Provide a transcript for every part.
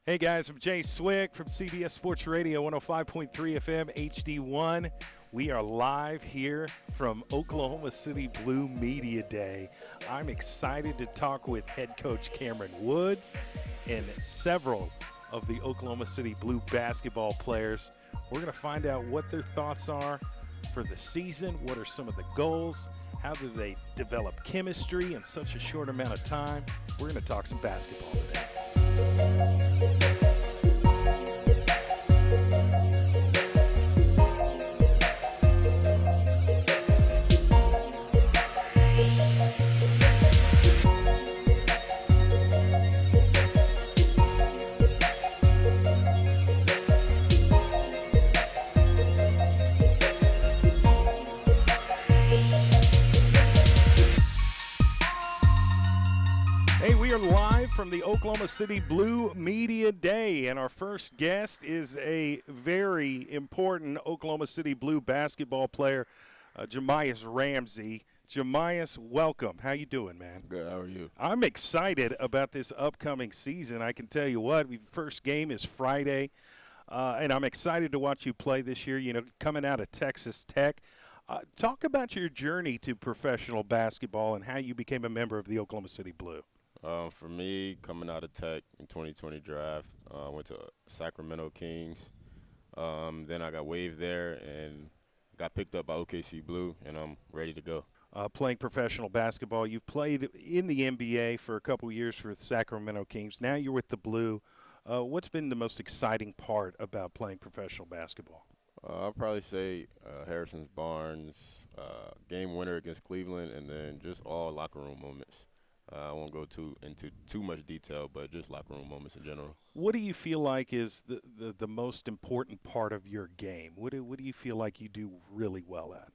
Hey guys, I'm Jay Swick from CBS Sports Radio 105.3 FM HD1. We are live here from Oklahoma City Blue Media Day. I'm excited to talk with head coach Cameron Woods and several of the Oklahoma City Blue basketball players. We're going to find out what their thoughts are for the season, what are some of the goals, how do they develop chemistry in such a short amount of time. We're going to talk some basketball today. From the Oklahoma City Blue Media Day, and our first guest is a very important Oklahoma City Blue basketball player, Jahmi'us Ramsey. Jahmi'us, welcome. How you doing, man? Good. How are you? I'm excited about this upcoming season. I can tell you what, first game is Friday, and I'm excited to watch you play this year. You know, coming out of Texas Tech. Talk about your journey to professional basketball and how you became a member of the Oklahoma City Blue. For me, coming out of Tech in 2020 draft, went to Sacramento Kings. Then I got waived there and got picked up by OKC Blue, and I'm ready to go. Playing professional basketball, you've played in the NBA for a couple years for the Sacramento Kings. Now you're with the Blue. What's been the most exciting part about playing professional basketball? I'll probably say Harrison Barnes, game winner against Cleveland, and then just all locker room moments. I won't go into too much detail, but just locker room moments in general. What do you feel like is the most important part of your game? What do you feel like you do really well at?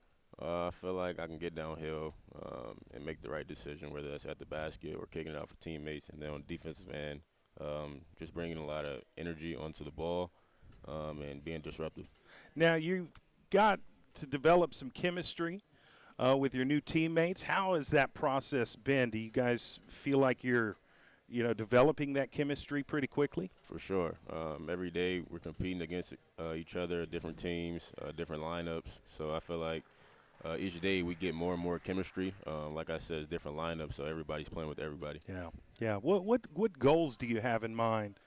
I feel like I can get downhill and make the right decision, whether that's at the basket or kicking it out for teammates. And then on the defensive end, just bringing a lot of energy onto the ball and being disruptive. Now, you've got to develop some chemistry with your new teammates. How has that process been? Do you guys feel like you're, developing that chemistry pretty quickly? For sure. Every day we're competing against each other, different teams, different lineups. So I feel like each day we get more and more chemistry. Like I said, it's different lineups, so everybody's playing with everybody. Yeah. What goals do you have in mind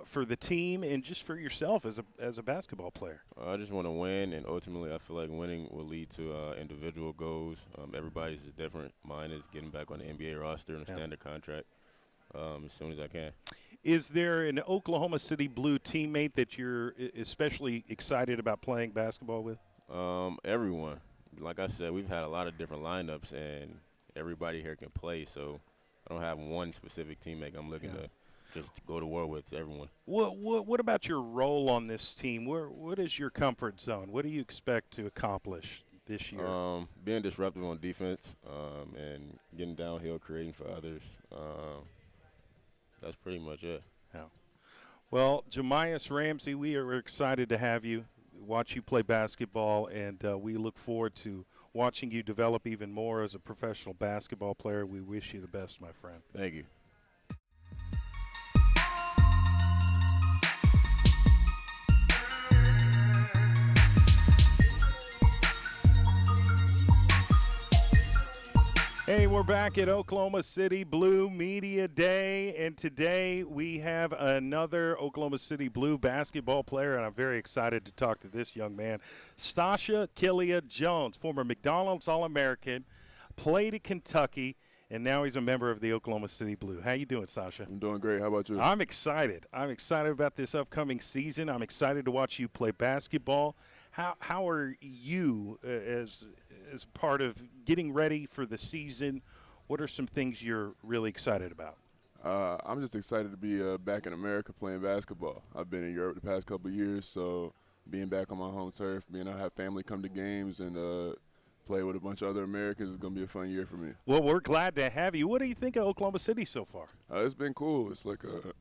for the team and just for yourself as a basketball player? I just want to win, and ultimately I feel like winning will lead to individual goals. Everybody's is different. Mine is getting back on the NBA roster and a standard contract as soon as I can. Is there an Oklahoma City Blue teammate that you're especially excited about playing basketball with? Everyone. Like I said, we've had a lot of different lineups, and everybody here can play, so I don't have one specific teammate I'm looking to just go to war with everyone. What about your role on this team? What is your comfort zone? What do you expect to accomplish this year? Being disruptive on defense and getting downhill, creating for others. That's pretty much it. Yeah. Well, Jahmi'us Ramsey, we are excited to have you, watch you play basketball, and we look forward to watching you develop even more as a professional basketball player. We wish you the best, my friend. Thank you. Hey, we're back at Oklahoma City Blue Media Day, and today we have another Oklahoma City Blue basketball player, and I'm very excited to talk to this young man, Sasha Killia-Jones, former McDonald's All-American, played at Kentucky, and now he's a member of the Oklahoma City Blue. How you doing, Sasha? I'm doing great. How about you? I'm excited. I'm excited about this upcoming season. I'm excited to watch you play basketball. How are you as part of getting ready for the season? What are some things you're really excited about? I'm just excited to be back in America playing basketball. I've been in Europe the past couple of years, so being back on my home turf, being able to have family come to games and play with a bunch of other Americans is going to be a fun year for me. Well, we're glad to have you. What do you think of Oklahoma City so far? It's been cool. It's like a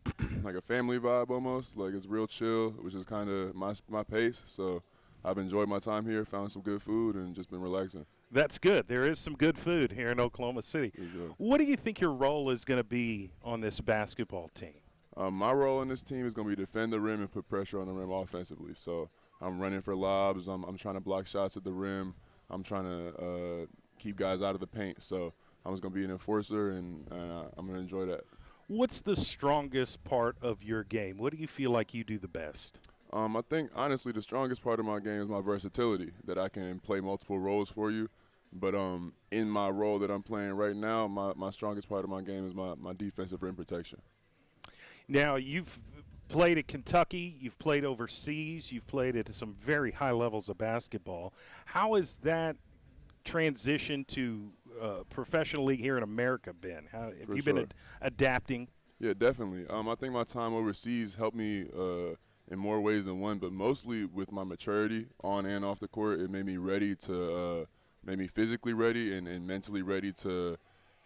like a family vibe almost. Like it's real chill, which is kind of my pace. So I've enjoyed my time here, found some good food, and just been relaxing. That's good. There is some good food here in Oklahoma City. What do you think your role is going to be on this basketball team? My role in this team is going to be defend the rim and put pressure on the rim offensively. So I'm running for lobs. I'm trying to block shots at the rim. I'm trying to keep guys out of the paint. So I'm just going to be an enforcer, and I'm going to enjoy that. What's the strongest part of your game? What do you feel like you do the best? I think, honestly, the strongest part of my game is my versatility, that I can play multiple roles for you. But in my role that I'm playing right now, my strongest part of my game is my defensive rim protection. Now, you've played at Kentucky, you've played overseas, you've played at some very high levels of basketball. How has that transition to professional league here in America been? How have you been adapting? Yeah, definitely. I think my time overseas helped me in more ways than one, but mostly with my maturity on and off the court. It made me ready to made me physically ready and mentally ready to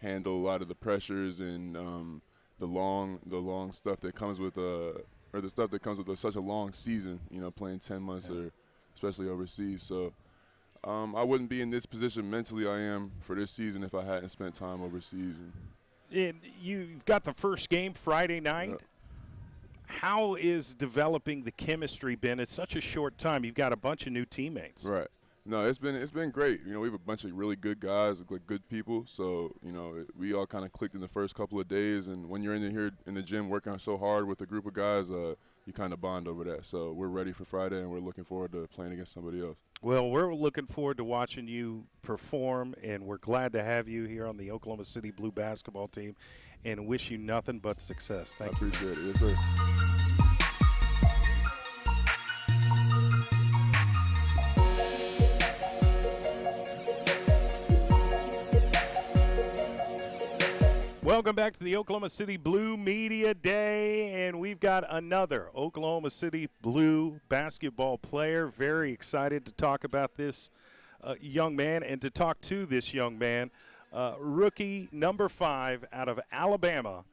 handle a lot of the pressures and the long stuff that comes with or the stuff that comes with such a long season, playing 10 months or especially overseas. So I wouldn't be in this position mentally I am for this season if I hadn't spent time overseas. And you've got the first game Friday night. Yeah. How is developing the chemistry been? It's such a short time. You've got a bunch of new teammates. Right. No, it's been great. We have a bunch of really good guys, like good people. So we all kind of clicked in the first couple of days. And when you're here in the gym working so hard with a group of guys, you kind of bond over that. So we're ready for Friday, and we're looking forward to playing against somebody else. Well, we're looking forward to watching you perform, and we're glad to have you here on the Oklahoma City Blue basketball team, and wish you nothing but success. Thank you. I appreciate it. Yes, sir. Welcome back to the Oklahoma City Blue Media Day, and we've got another Oklahoma City Blue basketball player. Very excited to talk about this young man and to talk to this young man. Rookie number 5 out of Alabama,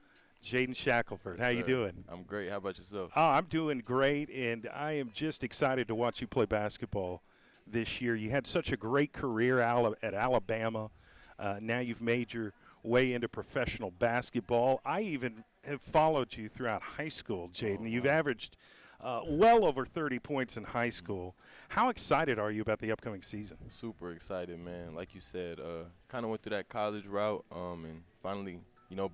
Jaden Shackelford. How you doing? I'm great. How about yourself? Oh, I'm doing great, and I am just excited to watch you play basketball this year. You had such a great career at Alabama. Now you've made your way into professional basketball. I even have followed you throughout high school, Jaden. Oh, You've averaged well over 30 points in high school. How excited are you about the upcoming season? Super excited, man. Like you said, kind of went through that college route and finally,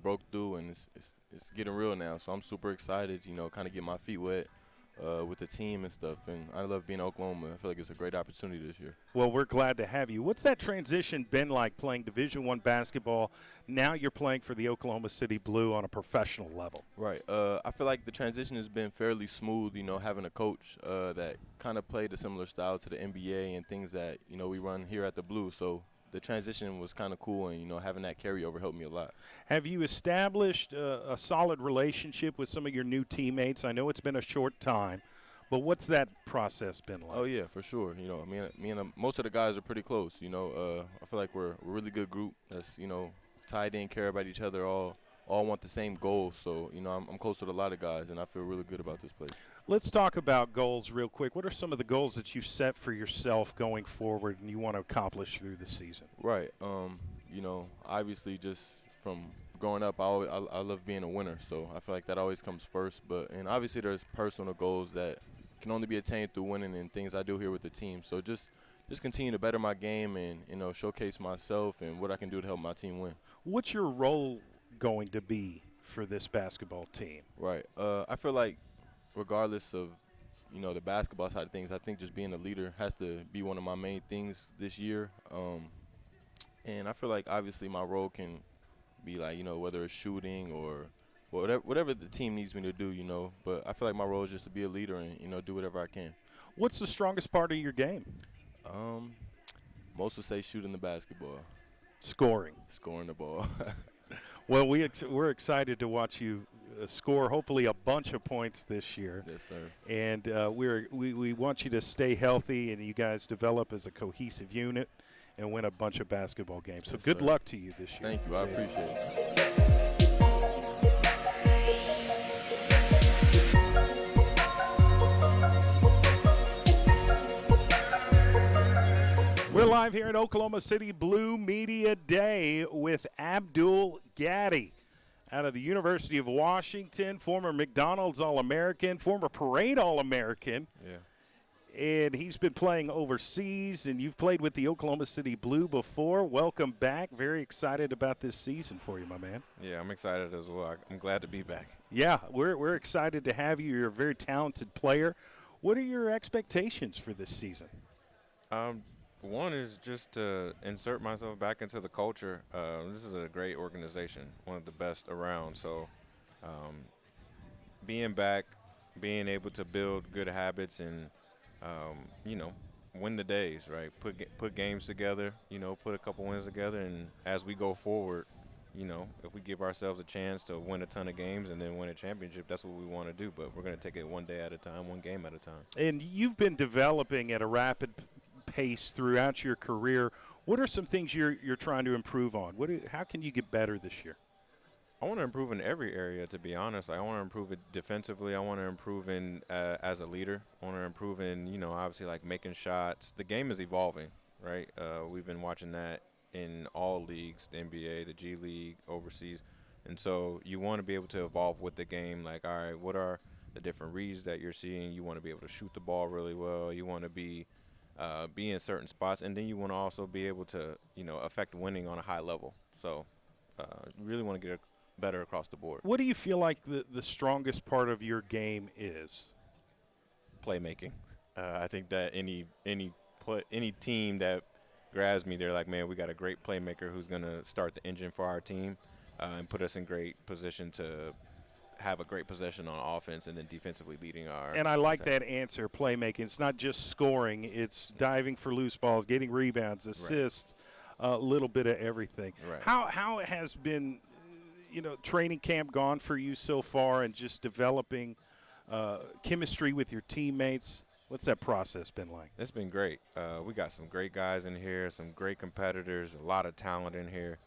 broke through, and it's getting real now. So I'm super excited, kind of get my feet wet with the team and stuff. And I love being in Oklahoma. I feel like it's a great opportunity this year. Well, we're glad to have you. What's that transition been like playing Division I basketball? Now you're playing for the Oklahoma City Blue on a professional level. Right. I feel like the transition has been fairly smooth, having a coach that kind of played a similar style to the NBA and things that, we run here at the Blue. So the transition was kind of cool, and, having that carryover helped me a lot. Have you established a solid relationship with some of your new teammates? I know it's been a short time, but what's that process been like? Oh, yeah, for sure. Me and most of the guys are pretty close. I feel like we're a really good group that's, tied in, care about each other, all want the same goals. So, I'm close to a lot of guys, and I feel really good about this place. Let's talk about goals real quick. What are some of the goals that you set for yourself going forward and you want to accomplish through the season? Right. Obviously just from growing up, I love being a winner. So I feel like that always comes first. And obviously there's personal goals that can only be attained through winning and things I do here with the team. So just continue to better my game and, showcase myself and what I can do to help my team win. What's your role going to be for this basketball team? Right. I feel like regardless of, the basketball side of things, I think just being a leader has to be one of my main things this year. And I feel like obviously my role can be like, whether it's shooting or whatever the team needs me to do, but I feel like my role is just to be a leader and, do whatever I can. What's the strongest part of your game? Most would say shooting the basketball. Scoring Scoring the ball. Well, we're excited to watch you score hopefully a bunch of points this year. Yes, sir. And we want you to stay healthy and you guys develop as a cohesive unit and win a bunch of basketball games. So yes, good sir. luck to you this year. Thank you. I appreciate it. We're live here at Oklahoma City Blue Media Day with Abdul Gaddy. out of the University of Washington, former McDonald's All-American, former Parade All-American. Yeah. And he's been playing overseas, and you've played with the Oklahoma City Blue before. Welcome back. Very excited about this season for you, my man. Yeah, I'm excited as well. I'm glad to be back. Yeah, we're excited to have you. You're a very talented player. What are your expectations for this season? One is just to insert myself back into the culture. This is a great organization, one of the best around. So being back, being able to build good habits and win the days, right? Put games together, put a couple wins together, and as we go forward, if we give ourselves a chance to win a ton of games and then win a championship, that's what we want to do. But we're going to take it one day at a time, one game at a time. And you've been developing at a rapid pace throughout your career. What are some things you're trying to improve on? How can you get better this year? I want to improve in every area, to be honest. I want to improve it defensively. I want to improve in as a leader. I want to improve in, obviously like making shots. The game is evolving, right? We've been watching that in all leagues, the NBA, the G League, overseas. And so you want to be able to evolve with the game. Like, all right, what are the different reads that you're seeing? You want to be able to shoot the ball really well. You want to be in certain spots. And then you want to also be able to, affect winning on a high level. So you really want to get better across the board. What do you feel like the strongest part of your game is? Playmaking. I think that any team that grabs me, they're like, man, we got a great playmaker who's going to start the engine for our team and put us in great position to have a great possession on offense and then defensively leading our. And I like that answer, playmaking. It's not just scoring. It's diving for loose balls, getting rebounds, assists, a little bit of everything. Right. How has been training camp gone for you so far and just developing chemistry with your teammates? What's that process been like? It's been great. We got some great guys in here, some great competitors, a lot of talent in here.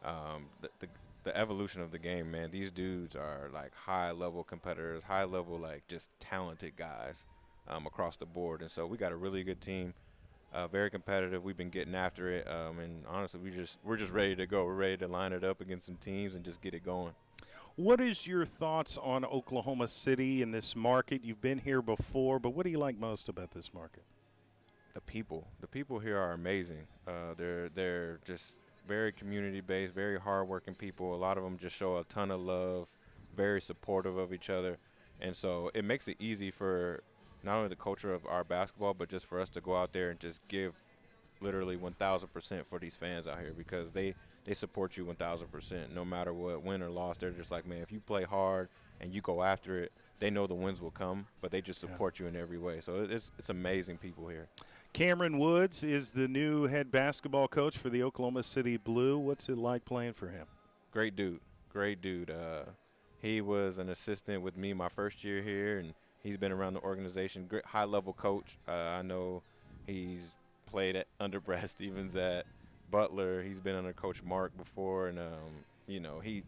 The evolution of the game, man, these dudes are like high-level competitors, high-level, like just talented guys across the board. And so we got a really good team, very competitive. We've been getting after it. And honestly, we're just ready to go. We're ready to line it up against some teams and just get it going. What is your thoughts on Oklahoma City and this market? You've been here before, but what do you like most about this market? The people. The people here are amazing. They're just very community-based, very hard-working people. A lot of them just show a ton of love, very supportive of each other. And so it makes it easy for not only the culture of our basketball, but just for us to go out there and just give literally 1,000% for these fans out here because they support you 1,000%. No matter what, win or loss, they're just like, man, if you play hard and you go after it, they know the wins will come, but they just support you in every way. So it's amazing people here. Cameron Woods is the new head basketball coach for the Oklahoma City Blue. What's it like playing for him? Great dude. Great dude. He was an assistant with me my first year here, and he's been around the organization. Great high-level coach. I know he's played under Brad Stevens at Butler. He's been under Coach Mark before, and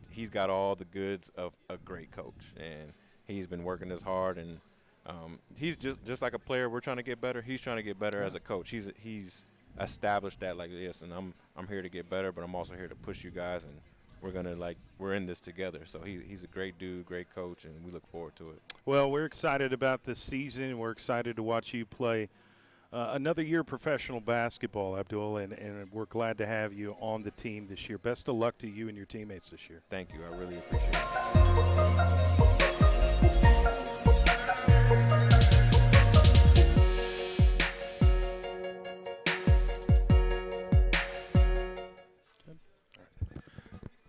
he's got all the goods of a great coach, and he's been working as hard. And he's just like a player. We're trying to get better. He's trying to get better as a coach. He's established that like this, and I'm here to get better, but I'm also here to push you guys, and we're in this together. So he's a great dude, great coach, and we look forward to it. Well, we're excited about this season, and we're excited to watch you play another year of professional basketball, Abdul, and we're glad to have you on the team this year. Best of luck to you and your teammates this year. Thank you. I really appreciate it.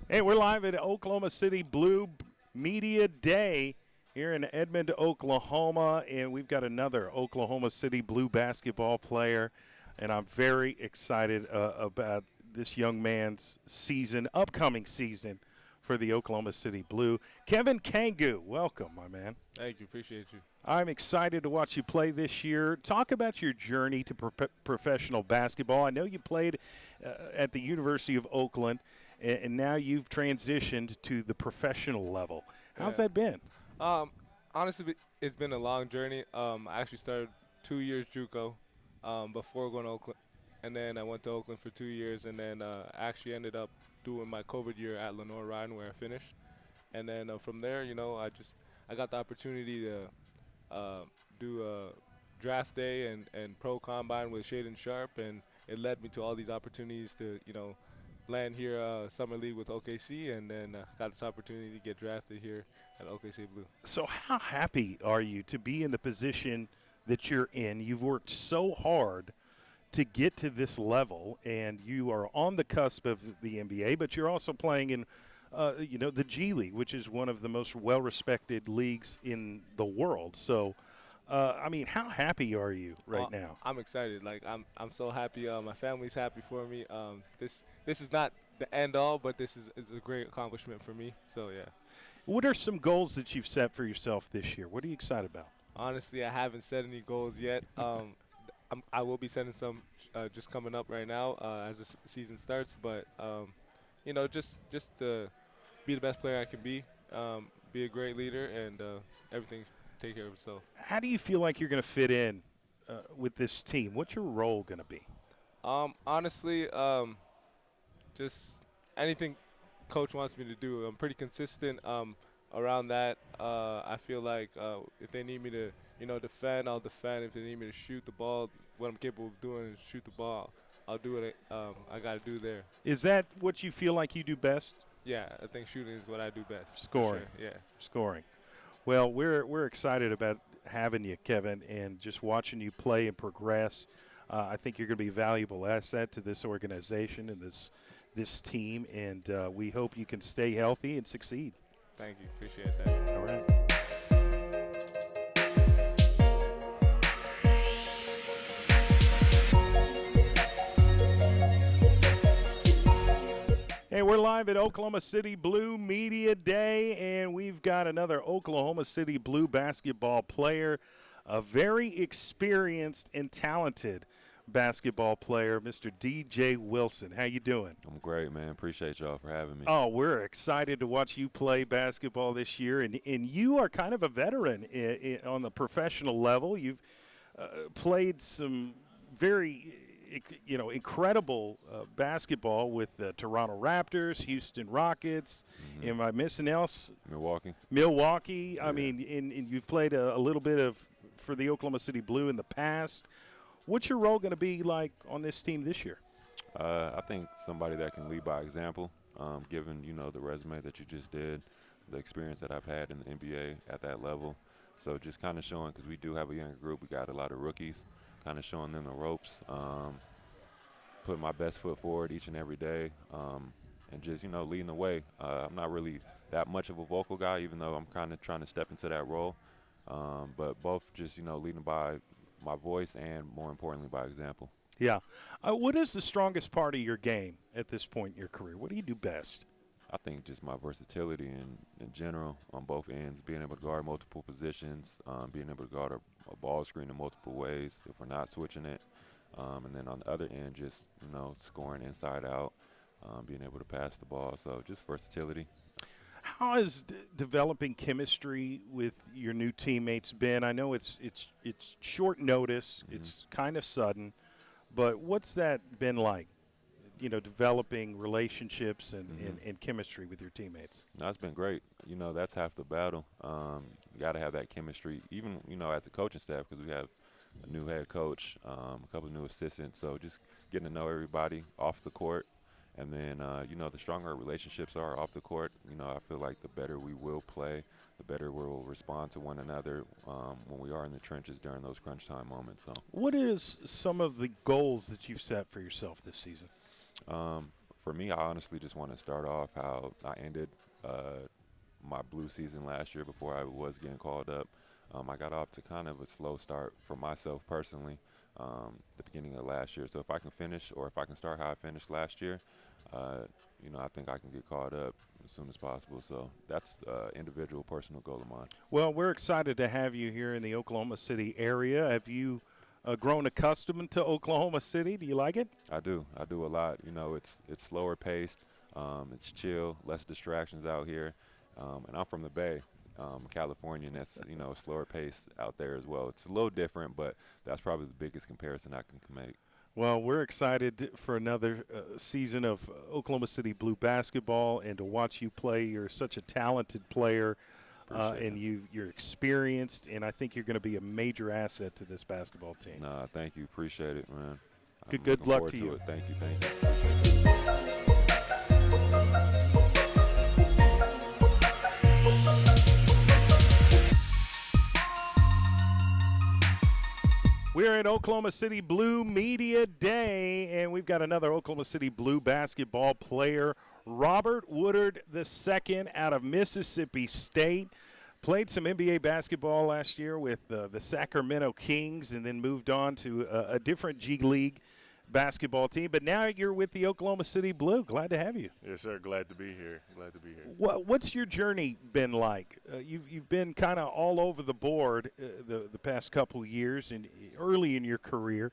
Hey, we're live at Oklahoma City Blue Media Day here in Edmond, Oklahoma, and we've got another Oklahoma City Blue basketball player, and I'm very excited about this young man's upcoming season for the Oklahoma City Blue. Kevin Kangu, welcome, my man. Thank you. Appreciate you. I'm excited to watch you play this year. Talk about your journey to professional basketball. I know you played at the University of Oakland, and now you've transitioned to the professional level. How's that been? Honestly, it's been a long journey. I actually started 2 years JUCO before going to Oakland, and then I went to Oakland for 2 years, and then actually ended up doing my COVID year at Lenore Ryan where I finished. And then from there, I got the opportunity to do a draft day and pro combine with Shaden Sharp, and it led me to all these opportunities to land here summer league with OKC, and then got this opportunity to get drafted here at OKC Blue. So how happy are you to be in the position that you're in? You've worked so hard to get to this level, and you are on the cusp of the NBA, but you're also playing in the G League, which is one of the most well-respected leagues in the world. So, how happy are you right now? I'm excited. Like I'm so happy. My family's happy for me. This is not the end all, but this is a great accomplishment for me. So yeah. What are some goals that you've set for yourself this year? What are you excited about? Honestly, I haven't set any goals yet. I will be setting some just coming up right now as the season starts. But just to be the best player I can be a great leader, and everything take care of itself. How do you feel like you're going to fit in with this team? What's your role going to be? Honestly, just anything coach wants me to do. I'm pretty consistent around that. I feel like if they need me to defend, I'll defend. If they need me to shoot the ball, what I'm capable of doing is shoot the ball. I'll do what I got to do there. Is that what you feel like you do best? Yeah, I think shooting is what I do best. Scoring. Sure. Yeah. Scoring. Well, we're excited about having you, Kevin, and just watching you play and progress. I think you're going to be a valuable asset to this organization and this team, and we hope you can stay healthy and succeed. Thank you. Appreciate that. All right. Hey, we're live at Oklahoma City Blue Media Day, and we've got another Oklahoma City Blue basketball player, a very experienced and talented basketball player, Mr. DJ Wilson. How you doing? I'm great, man. Appreciate y'all for having me. Oh, we're excited to watch you play basketball this year, and you are kind of a veteran on the professional level. You've played some very incredible basketball with the Toronto Raptors, Houston Rockets. Mm-hmm. Am I missing else? Milwaukee. Yeah. I mean, and you've played a little bit for the Oklahoma City Blue in the past. What's your role going to be like on this team this year? I think somebody that can lead by example, given, the resume that you just did, the experience that I've had in the NBA at that level. So just kind of showing, because we do have a younger group. We got a lot of rookies, kind of showing them the ropes, putting my best foot forward each and every day, and just, leading the way. I'm not really that much of a vocal guy, even though I'm kind of trying to step into that role. But both just, leading by my voice and, more importantly, by example. Yeah. What is the strongest part of your game at this point in your career? What do you do best? I think just my versatility in general on both ends, being able to guard multiple positions, being able to guard a ball screen in multiple ways if we're not switching it. And then on the other end, just, scoring inside out, being able to pass the ball. So just versatility. How has developing chemistry with your new teammates been? I know it's short notice, mm-hmm. It's kind of sudden, but what's that been like? Developing relationships and chemistry with your teammates. No, it's been great. That's half the battle. You got to have that chemistry, even as a coaching staff, because we have a new head coach, a couple of new assistants. So just getting to know everybody off the court. And then, the stronger our relationships are off the court, I feel like the better we will play, the better we'll respond to one another when we are in the trenches during those crunch time moments. So, what is some of the goals that you've set for yourself this season? For me, I honestly just want to start off how I ended my blue season last year before I was getting called up. I got off to kind of a slow start for myself personally the beginning of last year. So if I can finish, or if I can start how I finished last year, I think I can get caught up as soon as possible. So that's an individual, personal goal of mine. Well, we're excited to have you here in the Oklahoma City area. Have you grown accustomed to Oklahoma City? Do you like it? I do a lot. It's slower paced. It's chill, less distractions out here. And I'm from the Bay, California, and that's, a slower pace out there as well. It's a little different, but that's probably the biggest comparison I can make. Well, we're excited for another season of Oklahoma City Blue basketball and to watch you play. You're such a talented player, and you're experienced, and I think you're going to be a major asset to this basketball team. Nah, thank you. Appreciate it, man. Good luck to you. Thank you. Thank you. We're at Oklahoma City Blue Media Day, and we've got another Oklahoma City Blue basketball player, Robert Woodard II out of Mississippi State. Played some NBA basketball last year with the Sacramento Kings and then moved on to a different G League basketball team. But now you're with the Oklahoma City Blue. Glad to have you. Yes, sir. Glad to be here. What's your journey been like? You've been kind of all over the board the past couple of years and early in your career.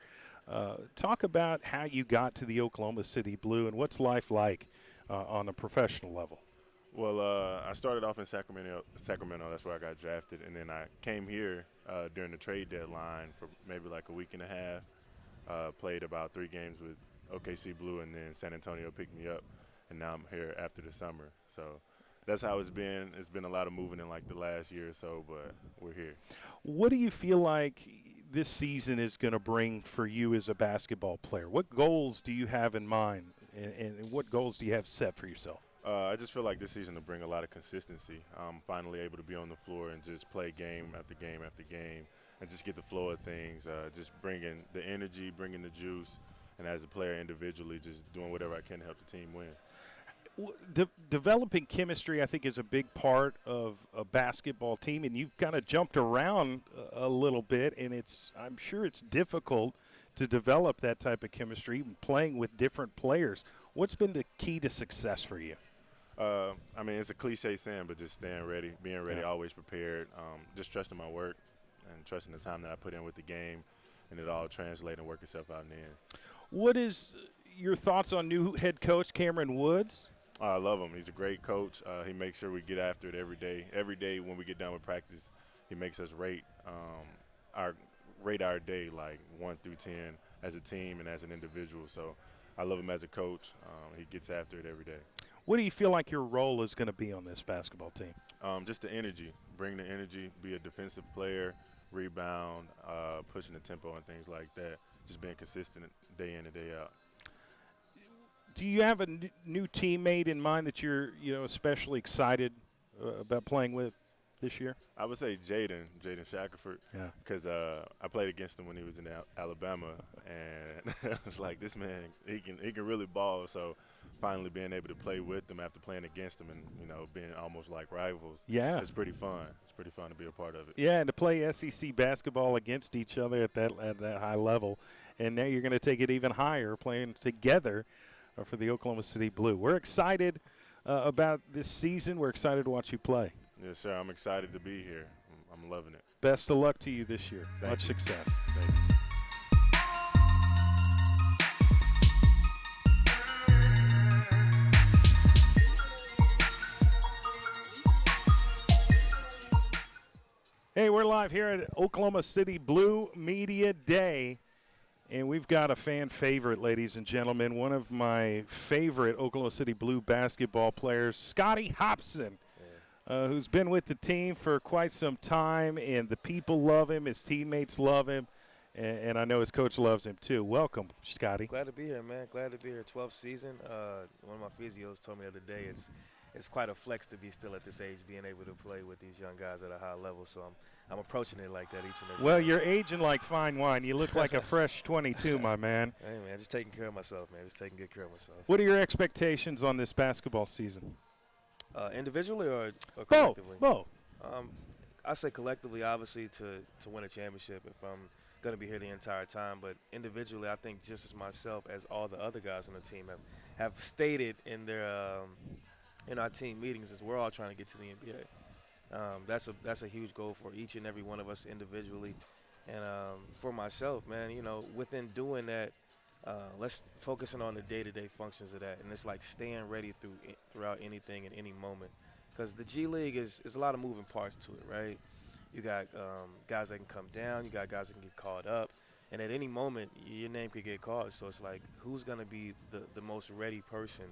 Talk about how you got to the Oklahoma City Blue and what's life like on a professional level. Well, I started off in Sacramento. That's where I got drafted, and then I came here during the trade deadline for maybe like a week and a half. Played about 3 games with OKC Blue, and then San Antonio picked me up, and now I'm here after the summer. So that's how it's been. It's been a lot of moving in like the last year or so, but we're here. What do you feel like this season is going to bring for you as a basketball player? What goals do you have in mind, and what goals do you have set for yourself? I just feel like this season will bring a lot of consistency. I'm finally able to be on the floor and just play game after game after game and just get the flow of things, just bringing the energy, bringing the juice, and as a player individually, just doing whatever I can to help the team win. Developing chemistry, I think, is a big part of a basketball team, and you've kind of jumped around a little bit, and I'm sure it's difficult to develop that type of chemistry, even playing with different players. What's been the key to success for you? I mean, it's a cliche saying, but just staying ready, being ready, always prepared, just trusting my work and trusting the time that I put in with the game, and it all translate and work itself out in the end. What is your thoughts on new head coach Cameron Woods? I love him. He's a great coach. He makes sure we get after it every day. Every day when we get done with practice, he makes us rate our day like 1 through 10 as a team and as an individual. So I love him as a coach. He gets after it every day. What do you feel like your role is going to be on this basketball team? Just the energy. Bring the energy, be a defensive player, rebound, pushing the tempo and things like that. Just being consistent day in and day out. Do you have a new teammate in mind that you're especially excited about playing with this year? I would say Jaden Shackelford. Yeah. Because I played against him when he was in Alabama, and I was like, this man, he can really ball. So finally being able to play with him after playing against him and being almost like rivals. Yeah. It's pretty fun. It's pretty fun to be a part of it. Yeah, and to play SEC basketball against each other at that high level, and now you're going to take it even higher, playing together for the Oklahoma City Blue. We're excited about this season. We're excited to watch you play. Yes, sir. I'm excited to be here. I'm loving it. Best of luck to you this year. Thank Much you. success. Thank you. Hey, we're live here at Oklahoma City Blue Media Day, and we've got a fan favorite, ladies and gentlemen, one of my favorite Oklahoma City Blue basketball players, Scotty Hopson, who's been with the team for quite some time, and the people love him, his teammates love him, and I know his coach loves him too. Welcome, Scotty. Glad to be here, man. Glad to be here. 12th season. One of my physios told me the other day it's quite a flex to be still at this age, being able to play with these young guys at a high level. So I'm approaching it like that each and every Well, day. you're aging like fine wine. You look like a fresh 22, my man. Hey, man, just taking care of myself, man. Just taking good care of myself. What are your expectations on this basketball season? Individually or collectively? Both. I say collectively, obviously, to win a championship if I'm going to be here the entire time. But individually, I think just as myself as all the other guys on the team have stated in their in our team meetings is we're all trying to get to the NBA. That's a huge goal for each and every one of us individually. And for myself, man, within doing that, let's focusing on the day-to-day functions of that. And it's like staying ready throughout anything at any moment. Because the G League is a lot of moving parts to it, right? You got guys that can come down. You got guys that can get called up. And at any moment, your name could get called. So it's like, who's going to be the most ready person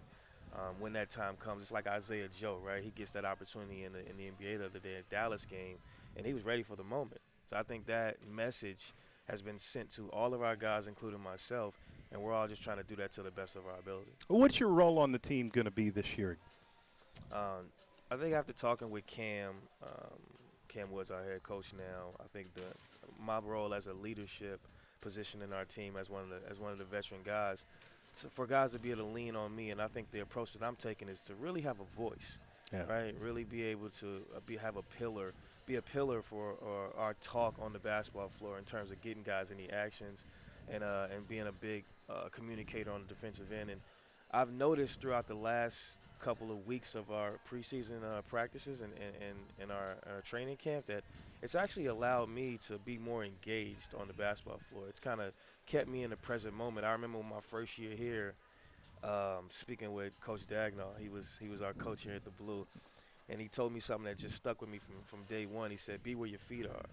when that time comes? It's like Isaiah Joe, right? He gets that opportunity in the NBA the other day at Dallas game, and he was ready for the moment. So I think that message has been sent to all of our guys, including myself, and we're all just trying to do that to the best of our ability. What's your role on the team going to be this year? I think after talking with Cam Woods, our head coach now, I think my role as a leadership position in our team as one of the veteran guys, for guys to be able to lean on me, and I think the approach that I'm taking is to really have a voice, right? Really be able to have a pillar, be a pillar for our talk on the basketball floor in terms of getting guys in the actions, and being a big communicator on the defensive end. And I've noticed throughout the last couple of weeks of our preseason practices and our training camp that it's actually allowed me to be more engaged on the basketball floor. It's kind of kept me in the present moment. I remember my first year here, speaking with Coach Dagnall. He was our coach here at the Blue, and he told me something that just stuck with me from day one. He said, "Be where your feet are."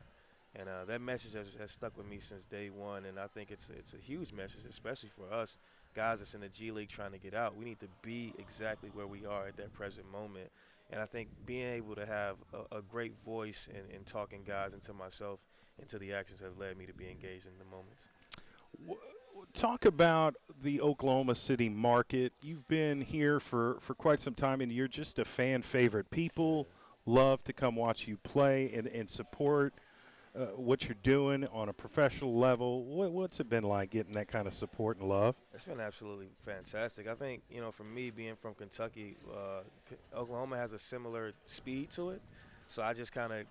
And that message has stuck with me since day one, and I think it's a huge message, especially for us guys that's in the G League trying to get out. We need to be exactly where we are at that present moment. And I think being able to have a great voice in talking guys into myself, into the actions have led me to be engaged in the moments. Talk about the Oklahoma City market. You've been here for quite some time, and you're just a fan favorite. People love to come watch you play and support what you're doing on a professional level. What's it been like getting that kind of support and love? It's been absolutely fantastic. I think, for me being from Kentucky, Oklahoma has a similar speed to it. So I just kind of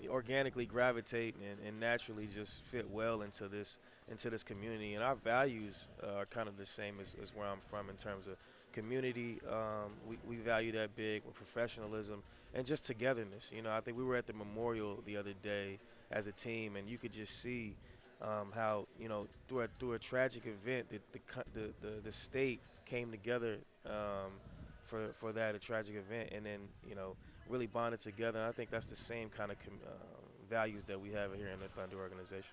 organically gravitate and naturally just fit well into this community. And our values are kind of the same as where I'm from in terms of community. We value that big with professionalism and just togetherness. I think we were at the memorial the other day as a team, and you could just see how through a tragic event the state came together for that, a tragic event, and then really bonded together. And I think that's the same kind of values that we have here in the Thunder organization.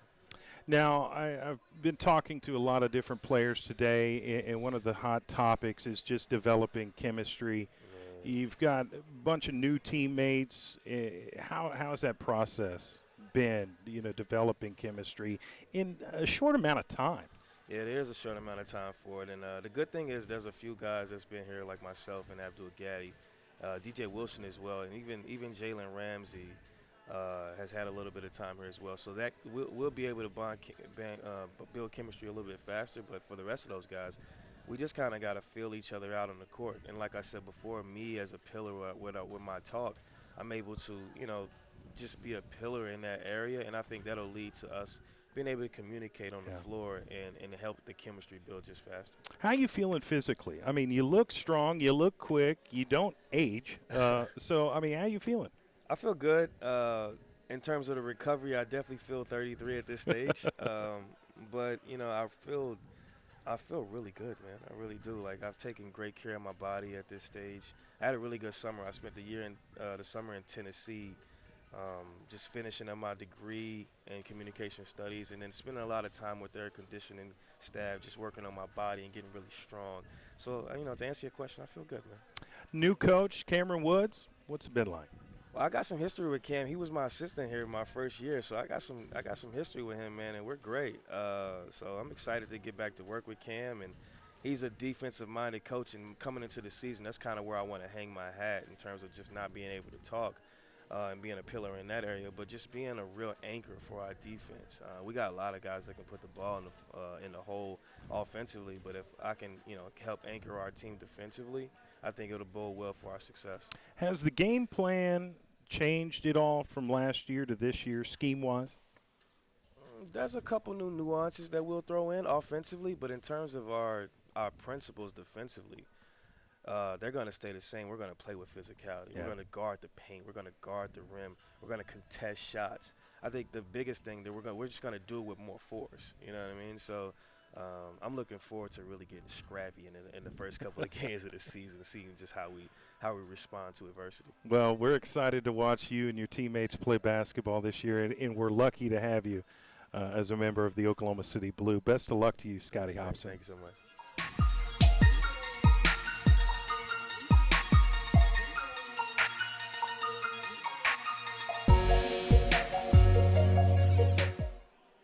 Now, I've been talking to a lot of different players today, and one of the hot topics is just developing chemistry. You've got a bunch of new teammates. How's that process been, developing chemistry in a short amount of time? Yeah, there's a short amount of time for it. And the good thing is there's a few guys that's been here like myself and Abdul Gaddy, DJ Wilson as well, and even Jalen Ramsey has had a little bit of time here as well. So that we'll be able to build chemistry a little bit faster. But for the rest of those guys, we just kind of got to feel each other out on the court. And like I said before, me as a pillar with my talk, I'm able to, just be a pillar in that area. And I think that'll lead to us being able to communicate on the floor and help the chemistry build just faster. How are you feeling physically? I mean, you look strong, you look quick, you don't age. So, how are you feeling? I feel good. In terms of the recovery, I definitely feel 33 at this stage. But, I feel really good, man. I really do. Like, I've taken great care of my body at this stage. I had a really good summer. I spent the summer in Tennessee, just finishing up my degree in communication studies, and then spending a lot of time with their conditioning staff, just working on my body and getting really strong. So, to answer your question, I feel good, man. New coach, Cameron Woods, what's it been like? Well, I got some history with Cam. He was my assistant here my first year, so I got some history with him, man, and we're great. So I'm excited to get back to work with Cam, and he's a defensive-minded coach, and coming into the season, that's kind of where I want to hang my hat in terms of just not being able to talk and being a pillar in that area, but just being a real anchor for our defense. We got a lot of guys that can put the ball in the hole offensively, but if I can, help anchor our team defensively, I think it'll bode well for our success. Has the game plan changed at all from last year to this year, scheme-wise? There's a couple new nuances that we'll throw in offensively, but in terms of our principles defensively, they're going to stay the same. We're going to play with physicality. Yeah. We're going to guard the paint. We're going to guard the rim. We're going to contest shots. I think the biggest thing that we're just going to do it with more force. You know what I mean? So I'm looking forward to really getting scrappy in the first couple of games of the season, seeing just how we respond to adversity. Well, we're excited to watch you and your teammates play basketball this year, and we're lucky to have you. as a member of the Oklahoma City Blue. Best of luck to you, Scotty Hobson. Thank you so much.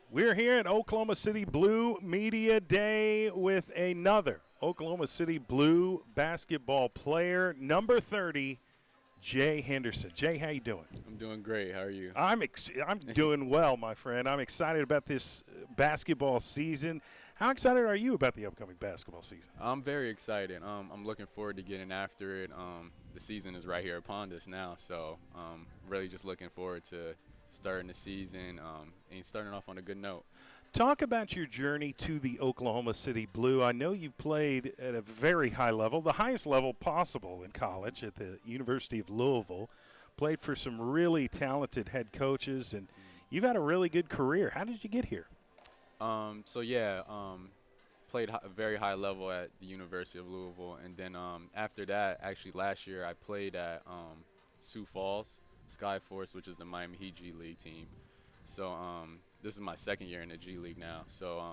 We're here at Oklahoma City Blue Media Day with another Oklahoma City Blue basketball player, number 30, Jay Henderson. Jay, how you doing? I'm doing great. How are you? I'm doing well, my friend. I'm excited about this basketball season. How excited are you about the upcoming basketball season? I'm very excited. I'm looking forward to getting after it. The season is right here upon us now, so really just looking forward to starting the season and starting off on a good note. Talk about your journey to the Oklahoma City Blue. I know you played at a very high level, the highest level possible in college at the University of Louisville. Played for some really talented head coaches, and you've had a really good career. How did you get here? Played a very high level at the University of Louisville, and then after that, actually last year, I played at Sioux Falls Skyforce, which is the Miami Heat G League team. So this is my second year in the G League now. So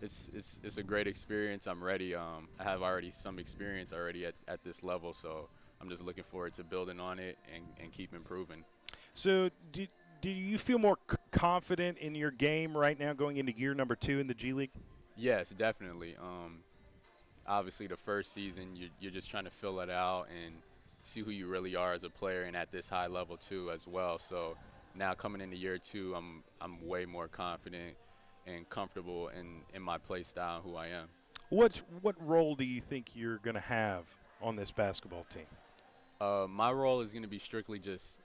it's a great experience. I'm ready. I have already some experience already at this level, so I'm just looking forward to building on it and keep improving. So do you feel more confident in your game right now going into year number 2 in the G League? Yes, definitely. Obviously, the first season, you're just trying to fill it out and see who you really are as a player, and at this high level too as well. So now coming into year 2, I'm way more confident and comfortable in my play style and who I am. What role do you think you're going to have on this basketball team? My role is going to be strictly just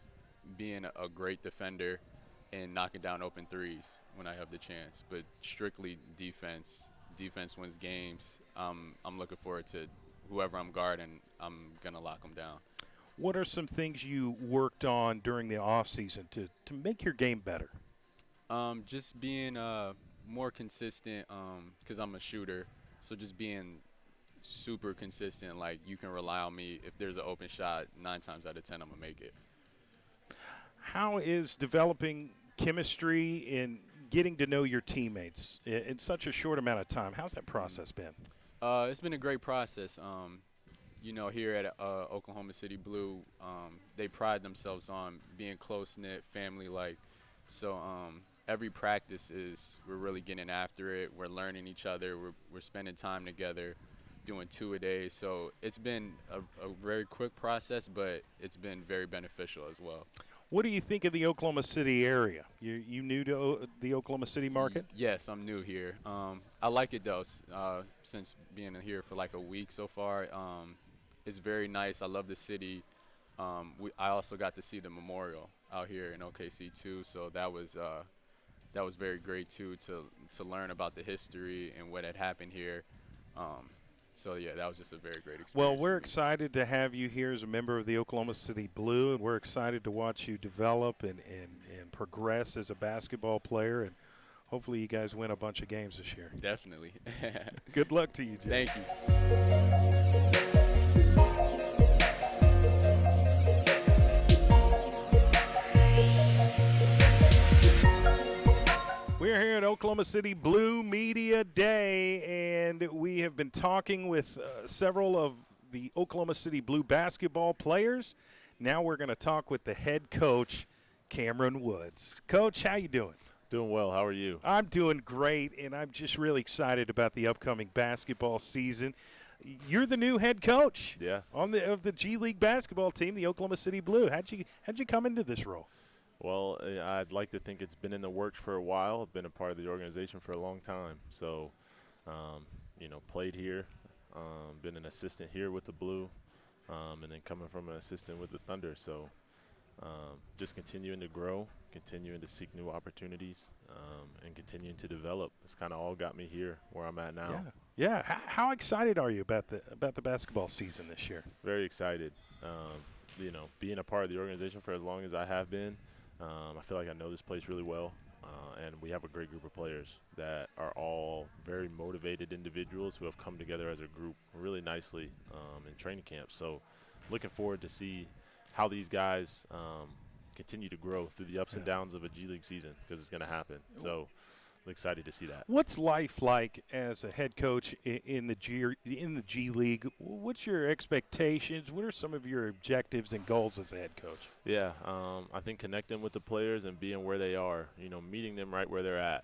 being a great defender and knocking down open threes when I have the chance, but strictly defense. Defense wins games. I'm looking forward to whoever I'm guarding, I'm going to lock them down. What are some things you worked on during the offseason to make your game better? Just being more consistent because I'm a shooter, so just being super consistent. Like, you can rely on me. If there's an open shot, 9 times out of 10, I'm going to make it. How is developing chemistry in getting to know your teammates in such a short amount of time? How's that process been? It's been a great process. Here at Oklahoma City Blue, they pride themselves on being close-knit, family-like. So every practice we're really getting after it. We're learning each other. We're spending time together, doing 2 a day. So it's been a very quick process, but it's been very beneficial as well. What do you think of the Oklahoma City area? You new to the Oklahoma City market? Yes, I'm new here. I like it, though, since being here for like a week so far. It's very nice. I love the city. I also got to see the memorial out here in OKC too, so that was very great too to learn about the history and what had happened here. So yeah, that was just a very great experience. Well, we're excited to have you here as a member of the Oklahoma City Blue, and we're excited to watch you develop and progress as a basketball player, and hopefully you guys win a bunch of games this year. Definitely. Good luck to you, Jay. Thank you. We're here at Oklahoma City Blue Media Day, and we have been talking with several of the Oklahoma City Blue basketball players. Now we're going to talk with the head coach, Cameron Woods. Coach, how you doing? Doing well. How are you? I'm doing great, and I'm just really excited about the upcoming basketball season. You're the new head coach of the G League basketball team, the Oklahoma City Blue. How'd you come into this role? Well, I'd like to think it's been in the works for a while. I've been a part of the organization for a long time. So, played here, been an assistant here with the Blue, and then coming from an assistant with the Thunder. So, just continuing to grow, continuing to seek new opportunities, and continuing to develop. It's kind of all got me here where I'm at now. Yeah. How excited are you about the basketball season this year? Very excited. Being a part of the organization for as long as I have been, I feel like I know this place really well, and we have a great group of players that are all very motivated individuals who have come together as a group really nicely in training camp. So looking forward to see how these guys continue to grow through the ups and downs of a G League season, because it's going to happen. So I'm excited to see that. What's life like as a head coach in the G League? What's your expectations? What are some of your objectives and goals as a head coach? Yeah, I think connecting with the players and being where they are, meeting them right where they're at,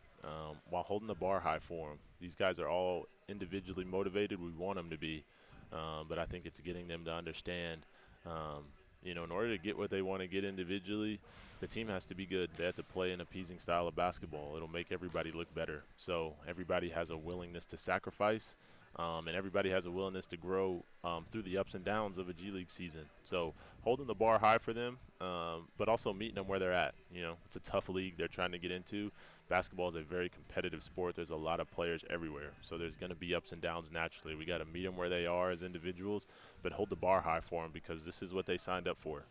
while holding the bar high for them. These guys are all individually motivated. We want them to be, but I think it's getting them to understand, in order to get what they want to get individually, the team has to be good. They have to play an appeasing style of basketball. It'll make everybody look better. So everybody has a willingness to sacrifice, and everybody has a willingness to grow through the ups and downs of a G League season. So holding the bar high for them, but also meeting them where they're at. It's a tough league they're trying to get into. Basketball is a very competitive sport. There's a lot of players everywhere. So there's going to be ups and downs naturally. We got to meet them where they are as individuals, but hold the bar high for them, because this is what they signed up for.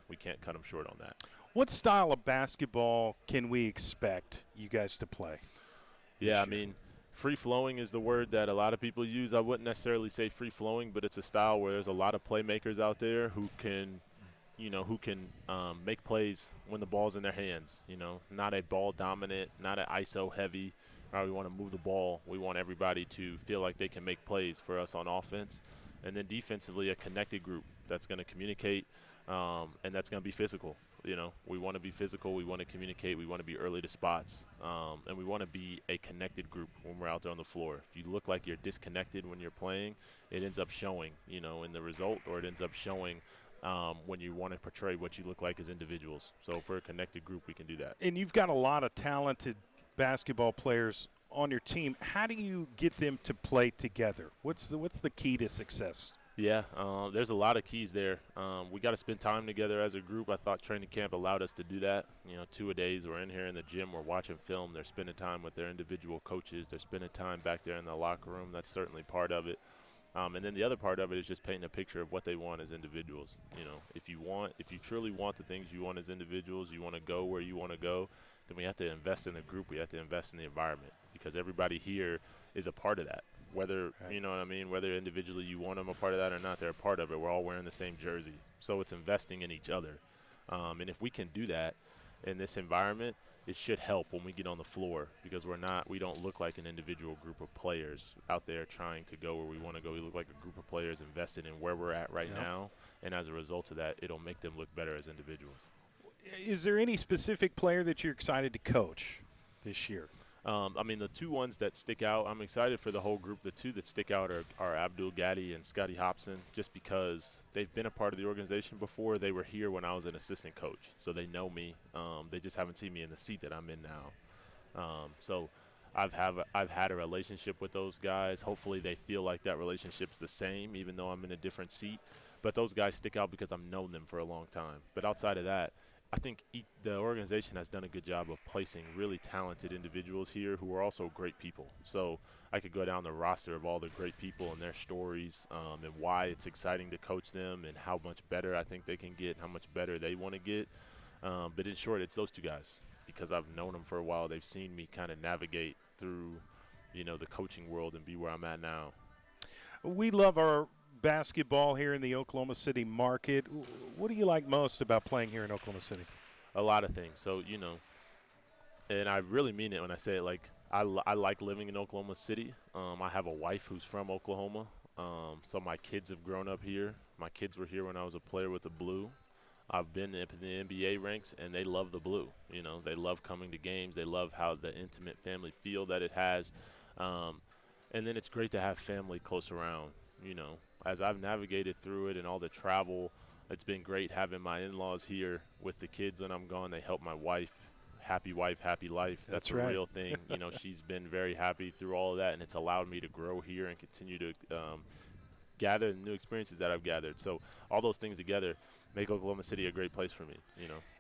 We can't cut them short on that. What style of basketball can we expect you guys to play? Yeah, I mean, free-flowing is the word that a lot of people use. I wouldn't necessarily say free-flowing, but it's a style where there's a lot of playmakers out there who can make plays when the ball's in their hands. Not a ball dominant, not an ISO heavy. We want to move the ball. We want everybody to feel like they can make plays for us on offense. And then defensively, a connected group that's going to communicate, and that's going to be physical. We want to be physical. We want to communicate. We want to be early to spots, and we want to be a connected group when we're out there on the floor. If you look like you're disconnected when you're playing, it ends up showing, in the result, or it ends up showing when you want to portray what you look like as individuals. So for a connected group, we can do that. And you've got a lot of talented basketball players on your team. How do you get them to play together? What's the key to success? Yeah, there's a lot of keys there. We got to spend time together as a group. I thought training camp allowed us to do that. 2-a-days, we're in here in the gym, we're watching film. They're spending time with their individual coaches. They're spending time back there in the locker room. That's certainly part of it. And then the other part of it is just painting a picture of what they want as individuals. If you truly want the things you want as individuals, you want to go where you want to go, then we have to invest in the group. We have to invest in the environment, because everybody here is a part of that. Whether, whether individually you want them a part of that or not, they're a part of it. We're all wearing the same jersey. So it's investing in each other. And if we can do that in this environment, it should help when we get on the floor, because we don't look like an individual group of players out there trying to go where we want to go. We look like a group of players invested in where we're at right now. And as a result of that, it'll make them look better as individuals. Is there any specific player that you're excited to coach this year? The two ones that stick out, I'm excited for the whole group. The two that stick out are Abdul Gaddy and Scotty Hobson, just because they've been a part of the organization before. They were here when I was an assistant coach, so they know me. They just haven't seen me in the seat that I'm in now. So I've had a relationship with those guys. Hopefully they feel like that relationship's the same, even though I'm in a different seat. But those guys stick out because I've known them for a long time. But outside of that, I think the organization has done a good job of placing really talented individuals here who are also great people. So I could go down the roster of all the great people and their stories, and why it's exciting to coach them, and how much better I think they can get, how much better they want to get. But in short, it's those two guys, because I've known them for a while. They've seen me kind of navigate through, the coaching world and be where I'm at now. We love our basketball here in the Oklahoma City market. What do you like most about playing here in Oklahoma City? A lot of things. So, and I really mean it when I say it, like I like living in Oklahoma City. I have a wife who's from Oklahoma, so my kids have grown up here. My kids were here when I was a player with the Blue. I've been in the NBA ranks, and they love the Blue. They love coming to games. They love how the intimate family feel that it has. And then it's great to have family close around, As I've navigated through it and all the travel, it's been great having my in-laws here with the kids when I'm gone. They help my wife. Happy wife, happy life. That's right. A real thing. She's been very happy through all of that, and it's allowed me to grow here and continue to gather new experiences that I've gathered. So all those things together make Oklahoma City a great place for me,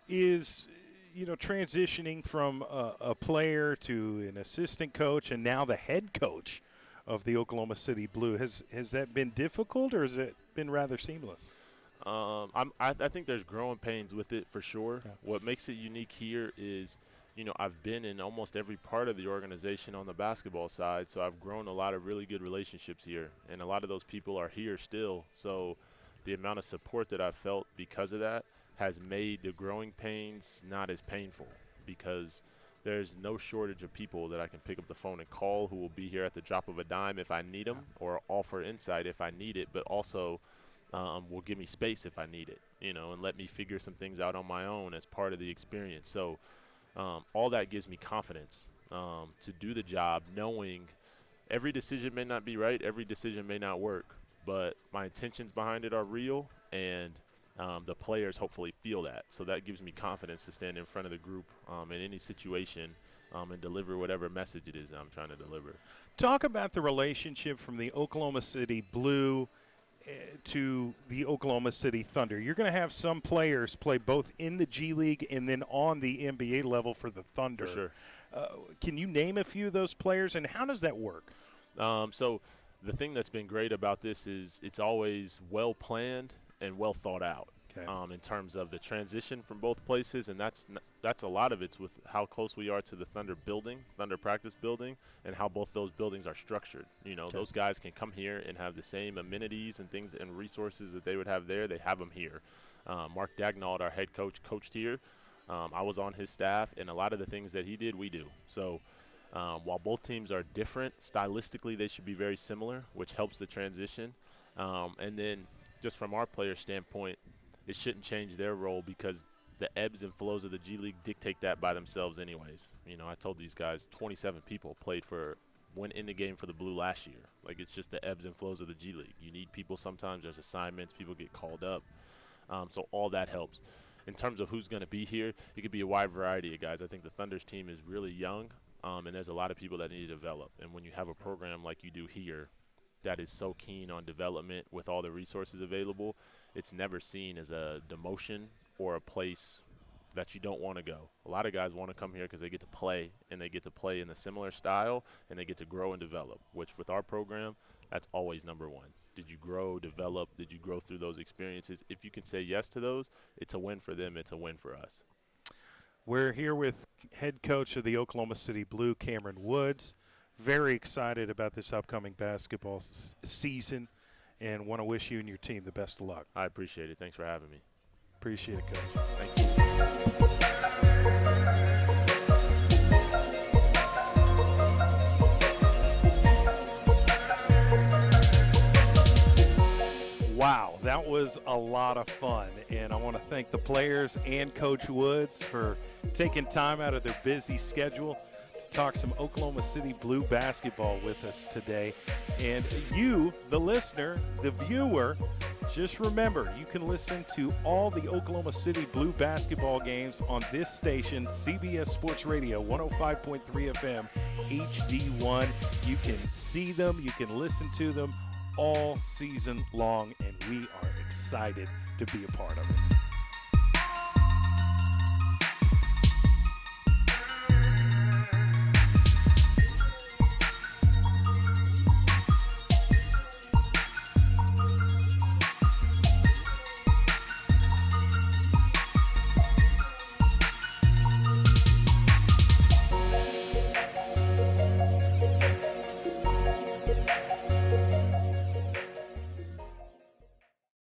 Is transitioning from a player to an assistant coach and now the head coach of the Oklahoma City Blue, has that been difficult, or has it been rather seamless? I think there's growing pains with it for sure. Yeah. What makes it unique here is, I've been in almost every part of the organization on the basketball side, so I've grown a lot of really good relationships here, and a lot of those people are here still. So the amount of support that I've felt because of that has made the growing pains not as painful, because there's no shortage of people that I can pick up the phone and call who will be here at the drop of a dime if I need them, or offer insight if I need it, but also will give me space if I need it, and let me figure some things out on my own as part of the experience. So all that gives me confidence to do the job, knowing every decision may not be right, every decision may not work, but my intentions behind it are real, and the players hopefully feel that. So that gives me confidence to stand in front of the group in any situation and deliver whatever message it is that I'm trying to deliver. Talk about the relationship from the Oklahoma City Blue to the Oklahoma City Thunder. You're going to have some players play both in the G League and then on the NBA level for the Thunder. For sure. Can you name a few of those players, and how does that work? So the thing that's been great about this is it's always well planned and well thought out. In terms of the transition from both places, and that's a lot of it's with how close we are to the Thunder practice building, and how both those buildings are structured. Those guys can come here and have the same amenities and things and resources that they would have there. They have them here. Mark Dagnall, our head coach, coached here. I was on his staff, and a lot of the things that he did, we do. So while both teams are different, stylistically they should be very similar, which helps the transition. And then just from our player standpoint, it shouldn't change their role, because the ebbs and flows of the G League dictate that by themselves anyways. I told these guys 27 people went in the game for the Blue last year. Like, it's just the ebbs and flows of the G League. You need people sometimes. There's assignments. People get called up. So all that helps. In terms of who's going to be here, it could be a wide variety of guys. I think the Thunder's team is really young, and there's a lot of people that need to develop. And when you have a program like you do here that is so keen on development with all the resources available, it's never seen as a demotion or a place that you don't want to go. A lot of guys want to come here because they get to play, and they get to play in a similar style, and they get to grow and develop, which with our program, that's always number one. Did you grow, develop? Did you grow through those experiences? If you can say yes to those, it's a win for them. It's a win for us. We're here with head coach of the Oklahoma City Blue, Cameron Woods. Very excited about this upcoming basketball season, and want to wish you and your team the best of luck. I appreciate it. Thanks for having me. Appreciate it, Coach. Thank you. Wow, that was a lot of fun, and I want to thank the players and Coach Woods for taking time out of their busy schedule to talk some Oklahoma City Blue basketball with us today. And you, the listener, the viewer, just remember, you can listen to all the Oklahoma City Blue basketball games on this station, CBS Sports Radio, 105.3 FM, HD1. You can see them, you can listen to them all season long, and we are excited to be a part of it.